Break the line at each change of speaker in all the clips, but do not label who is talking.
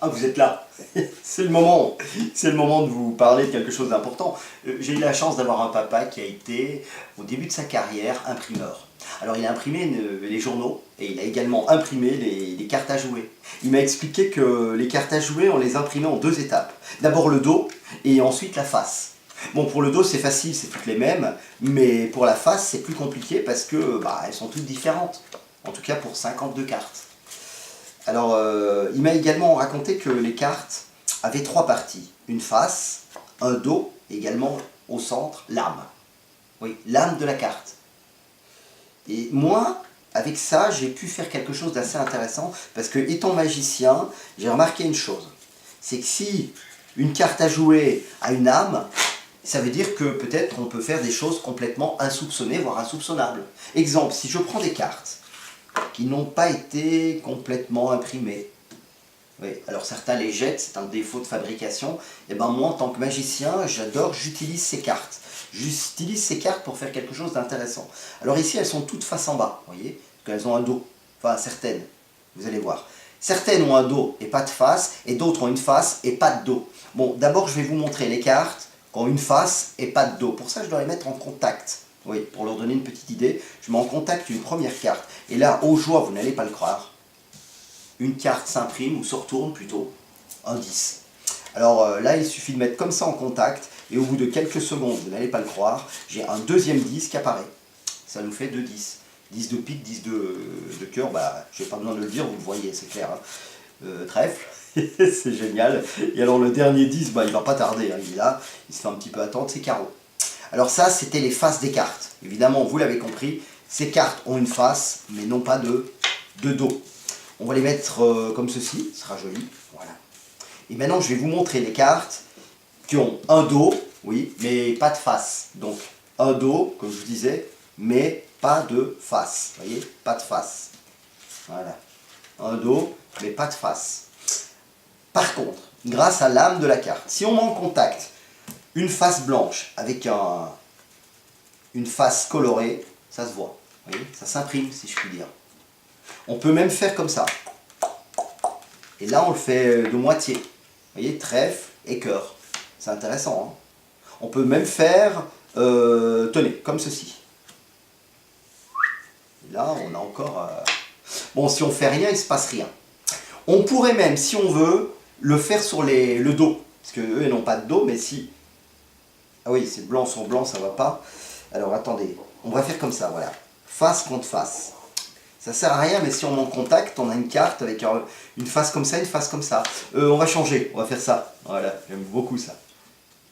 Ah, vous êtes là. C'est le moment. C'est le moment de vous parler de quelque chose d'important. J'ai eu la chance d'avoir un papa qui a été, au début de sa carrière, imprimeur. Alors il a imprimé les journaux et il a également imprimé les cartes à jouer. Il m'a expliqué que les cartes à jouer, on les imprimait en deux étapes. D'abord le dos et ensuite la face. Bon, pour le dos c'est facile, c'est toutes les mêmes, mais pour la face c'est plus compliqué parce que elles sont toutes différentes. En tout cas pour 52 cartes. Alors, il m'a également raconté que les cartes avaient trois parties. Une face, un dos, et également au centre, l'âme. Oui, l'âme de la carte. Et moi, avec ça, j'ai pu faire quelque chose d'assez intéressant, parce que, étant magicien, j'ai remarqué une chose. C'est que si une carte à jouer a une âme, ça veut dire que peut-être on peut faire des choses complètement insoupçonnées, voire insoupçonnables. Exemple, si je prends des cartes qui n'ont pas été complètement imprimés. Oui, alors certains les jettent, c'est un défaut de fabrication. Et ben moi, en tant que magicien, j'utilise ces cartes. J'utilise ces cartes pour faire quelque chose d'intéressant. Alors ici, elles sont toutes face en bas, vous voyez, parce qu'elles ont un dos. Enfin, certaines, vous allez voir. Certaines ont un dos et pas de face, et d'autres ont une face et pas de dos. Bon, d'abord, je vais vous montrer les cartes qui ont une face et pas de dos. Pour ça, je dois les mettre en contact. Oui, pour leur donner une petite idée, je mets en contact une première carte. Et là, aux joies, vous n'allez pas le croire, une carte s'imprime, ou se retourne plutôt, un 10. Alors là, il suffit de mettre comme ça en contact, et au bout de quelques secondes, vous n'allez pas le croire, j'ai un deuxième 10 qui apparaît. Ça nous fait 2 10. 10 de pique, 10 de cœur, je n'ai pas besoin de le dire, vous le voyez, c'est clair. Hein. Trèfle, c'est génial. Et alors le dernier 10, il ne va pas tarder, hein, il est là, il se fait un petit peu attendre, c'est carreau. Alors ça, c'était les faces des cartes. Évidemment, vous l'avez compris, ces cartes ont une face, mais non pas de dos. On va les mettre comme ceci, ce sera joli. Voilà. Et maintenant, je vais vous montrer les cartes qui ont un dos, oui, mais pas de face. Donc, un dos, comme je vous disais, mais pas de face. Vous voyez, pas de face. Voilà. Un dos, mais pas de face. Par contre, grâce à l'âme de la carte, si on met en contact une face blanche avec une face colorée, ça se voit. Vous voyez, ça s'imprime, si je puis dire. On peut même faire comme ça. Et là, on le fait de moitié. Vous voyez, trèfle et cœur. C'est intéressant. Hein. On peut même faire, tenez, comme ceci. Et là, on a encore... Bon, si on fait rien, il ne se passe rien. On pourrait même, si on veut, le faire sur le dos. Parce qu'eux, ils n'ont pas de dos, mais si... Ah oui, c'est blanc sur blanc, ça ne va pas. Alors, attendez. On va faire comme ça, voilà. Face contre face. Ça sert à rien, mais si on met en contact, on a une carte avec une face comme ça, une face comme ça. On va changer, on va faire ça. Voilà, j'aime beaucoup ça.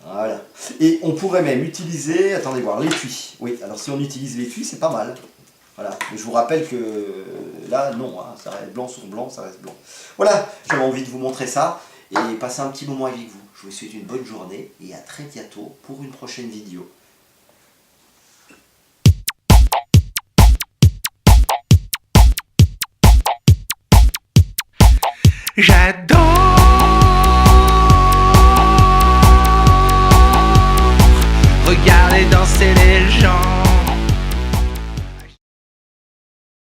Voilà. Et on pourrait même utiliser, attendez voir, l'étui. Oui, alors si on utilise l'étui, c'est pas mal. Voilà, mais je vous rappelle que là, non, hein, ça reste blanc sur blanc, ça reste blanc. Voilà, j'avais envie de vous montrer ça et passer un petit moment avec vous. Je vous souhaite une bonne journée et à très bientôt pour une prochaine vidéo.
J'adore